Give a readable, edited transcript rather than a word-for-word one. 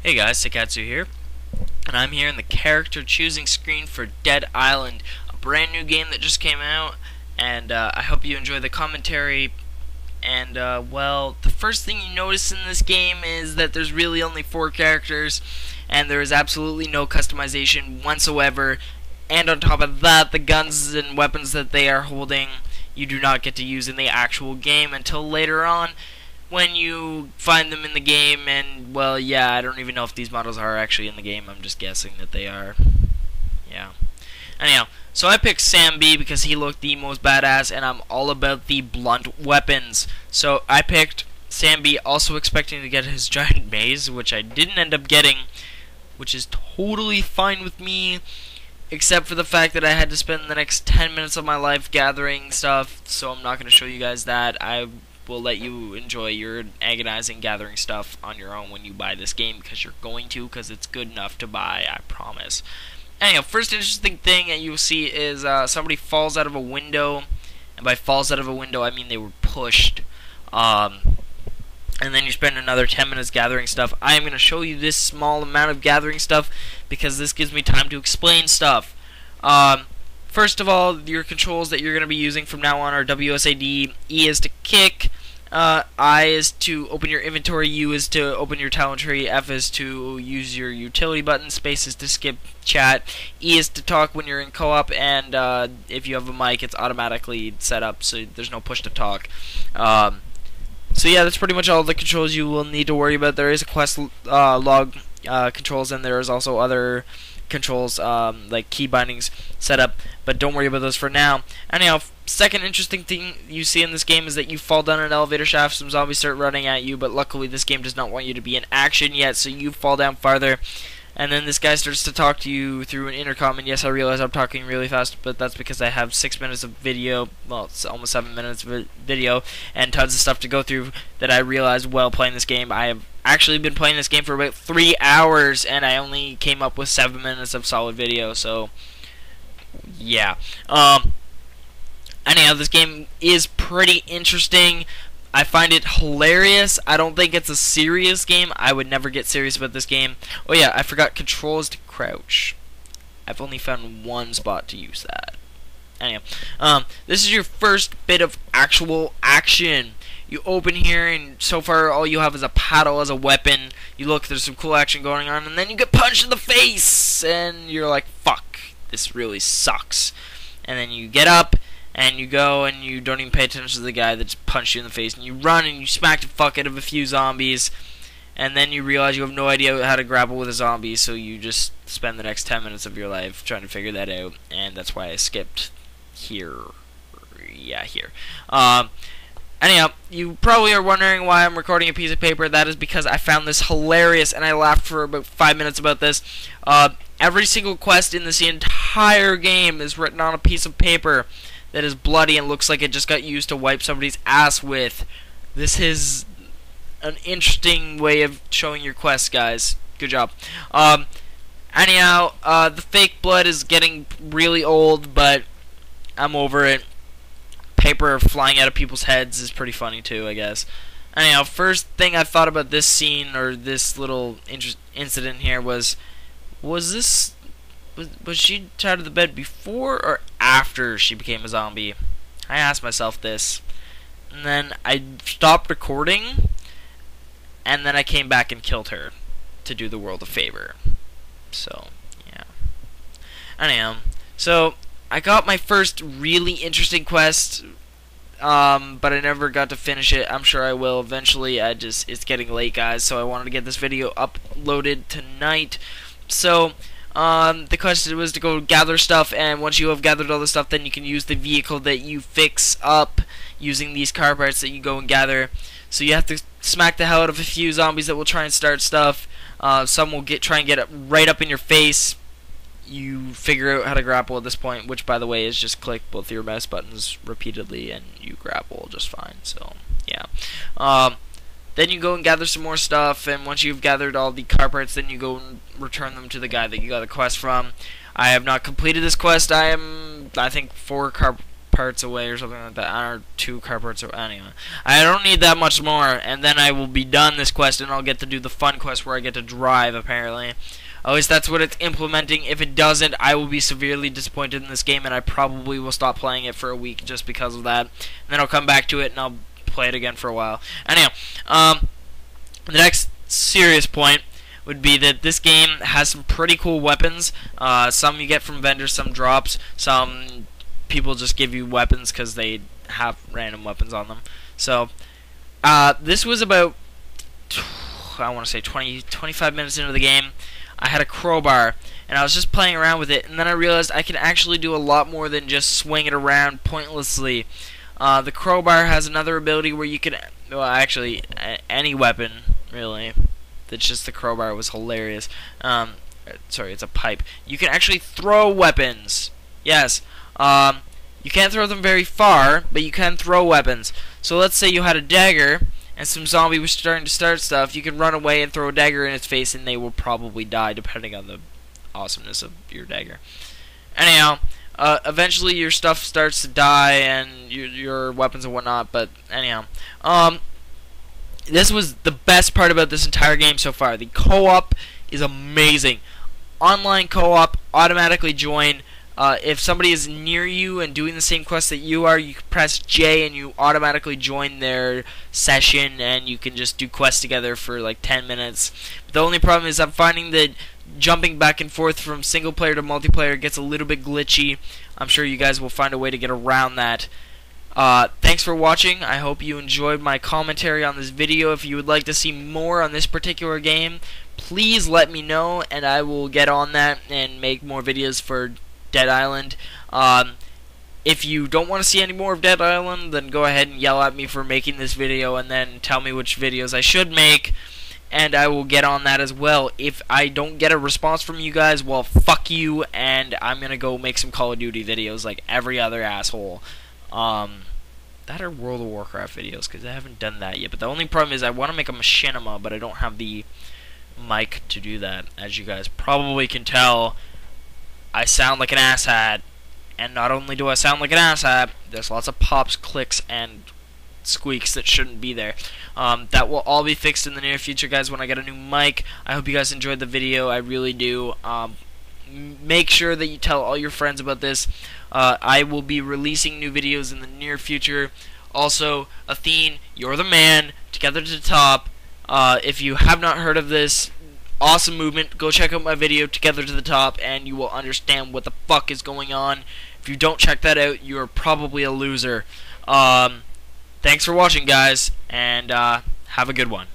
Hey guys, Sekatsu here, and I'm here in the character choosing screen for Dead Island, a brand new game that just came out, and I hope you enjoy the commentary. And well, the first thing you notice in this game is that there's really only 4 characters, and there is absolutely no customization whatsoever. And on top of that, the guns and weapons that they are holding, you do not get to use in the actual game until later on, when you find them in the game. And well, yeah, I don't even know if these models are actually in the game. I'm just guessing that they are. Yeah. Anyhow, so I picked Sam B because he looked the most badass, and I'm all about the blunt weapons. So I picked Sam B, also expecting to get his giant maze, which I didn't end up getting, which is totally fine with me, except for the fact that I had to spend the next 10 minutes of my life gathering stuff. So I'm not going to show you guys that. I will let you enjoy your agonizing gathering stuff on your own when you buy this game, because you're going to, because it's good enough to buy, I promise. Anyhow, first interesting thing that you'll see is somebody falls out of a window, and by falls out of a window I mean they were pushed, and then you spend another 10 minutes gathering stuff. I am going to show you this small amount of gathering stuff because this gives me time to explain stuff. First of all, your controls that you're going to be using from now on are WSAD. E is to kick, I is to open your inventory, U is to open your talent tree, F is to use your utility button, space is to skip chat, E is to talk when you're in co-op, and if you have a mic, it's automatically set up so there's no push to talk. So yeah, that's pretty much all the controls you will need to worry about. There is a quest log controls, and there is also other controls like key bindings set up, but don't worry about those for now. Anyhow, second interesting thing you see in this game is that you fall down an elevator shaft, some zombies start running at you, but luckily this game does not want you to be in action yet, so you fall down farther, and then this guy starts to talk to you through an intercom. And yes, I realize I'm talking really fast, but that's because I have 6 minutes of video, well, it's almost 7 minutes of video, and tons of stuff to go through that I realized while playing this game. I have actually been playing this game for about 3 hours, and I only came up with 7 minutes of solid video, so yeah. Anyhow, this game is pretty interesting. I find it hilarious. I don't think it's a serious game. I would never get serious about this game. Oh yeah, I forgot controls to crouch. I've only found one spot to use that. Anyhow, this is your first bit of actual action. You open here, and so far all you have is a paddle as a weapon. You look, there's some cool action going on, and then you get punched in the face, and you're like, fuck, this really sucks. And then you get up, and you go, and you don't even pay attention to the guy that just punched you in the face, and you run, and you smack the fuck out of a few zombies, and then you realize you have no idea how to grapple with a zombie, so you just spend the next 10 minutes of your life trying to figure that out, and that's why I skipped here. Yeah, here. Anyhow, you probably are wondering why I'm recording a piece of paper. That is because I found this hilarious, and I laughed for about 5 minutes about this. Every single quest in this entire game is written on a piece of paper that is bloody and looks like it just got used to wipe somebody's ass with. This is an interesting way of showing your quests, guys. Good job. Anyhow, the fake blood is getting really old, but I'm over it. Paper flying out of people's heads is pretty funny too, I guess. Anyhow, first thing I thought about this scene, or this little incident here, was she tied to the bed before or after she became a zombie? I asked myself this, and then I stopped recording, and then I came back and killed her to do the world a favor. So yeah. Anyhow, so I got my first really interesting quest, but I never got to finish it. I'm sure I will eventually. It's getting late, guys, so I wanted to get this video uploaded tonight. So the quest was to go gather stuff, and once you have gathered all the stuff, then you can use the vehicle that you fix up using these car parts that you go and gather. So you have to smack the hell out of a few zombies that will try and start stuff. Some will try and get it right up in your face. You figure out how to grapple at this point, which, by the way, is just click both your mouse buttons repeatedly and you grapple just fine. So yeah. Then you go and gather some more stuff, and once you've gathered all the car parts, then you go and return them to the guy that you got the quest from. I have not completed this quest. I think 4 car parts away or something like that, or 2 car parts away. Anyway, I don't need that much more, and then I will be done this quest, and I'll get to do the fun quest where I get to drive, apparently. At least that's what it's implementing. If it doesn't, I will be severely disappointed in this game, and I probably will stop playing it for a week just because of that. And then I'll come back to it, and I'll play it again for a while. Anyhow, the next serious point would be that this game has some pretty cool weapons. Some you get from vendors, some drops, some people just give you weapons because they have random weapons on them. So, this was about, I want to say 25 minutes into the game. I had a crowbar, and I was just playing around with it, and then I realized I can actually do a lot more than just swing it around pointlessly. The crowbar has another ability where you can, well, actually, any weapon, really. That's just the crowbar was hilarious. Sorry, it's a pipe. You can actually throw weapons. Yes. You can't throw them very far, but you can throw weapons. So let's say you had a dagger, and some zombie was starting to start stuff. You can run away and throw a dagger in its face, and they will probably die, depending on the awesomeness of your dagger. Anyhow, eventually your stuff starts to die, and your weapons and whatnot, but anyhow. This was the best part about this entire game so far. The co-op is amazing. Online co-op, automatically join. If somebody is near you and doing the same quest that you are, you can press J and you automatically join their session, and you can just do quests together for like 10 minutes. But the only problem is I'm finding that jumping back and forth from single player to multiplayer gets a little bit glitchy. I'm sure you guys will find a way to get around that. Thanks for watching. I hope you enjoyed my commentary on this video. If you would like to see more on this particular game, please let me know, and I will get on that and make more videos for Dead Island. If you don't want to see any more of Dead Island, then go ahead and yell at me for making this video, and then tell me which videos I should make, and I will get on that as well. If I don't get a response from you guys, well, fuck you, and I'm gonna go make some Call of Duty videos like every other asshole. That are World of Warcraft videos, because I haven't done that yet. But the only problem is I want to make a machinima, but I don't have the mic to do that. As you guys probably can tell, I sound like an asshat. And not only do I sound like an asshat, there's lots of pops, clicks, and squeaks that shouldn't be there. That will all be fixed in the near future, guys, when I get a new mic. I hope you guys enjoyed the video. I really do. Make sure that you tell all your friends about this. I will be releasing new videos in the near future. Also, Athene, you're the man. Together to the top. If you have not heard of this awesome movement, go check out my video, Together to the Top, and you will understand what the fuck is going on. If you don't check that out, you're probably a loser. Thanks for watching, guys, and have a good one.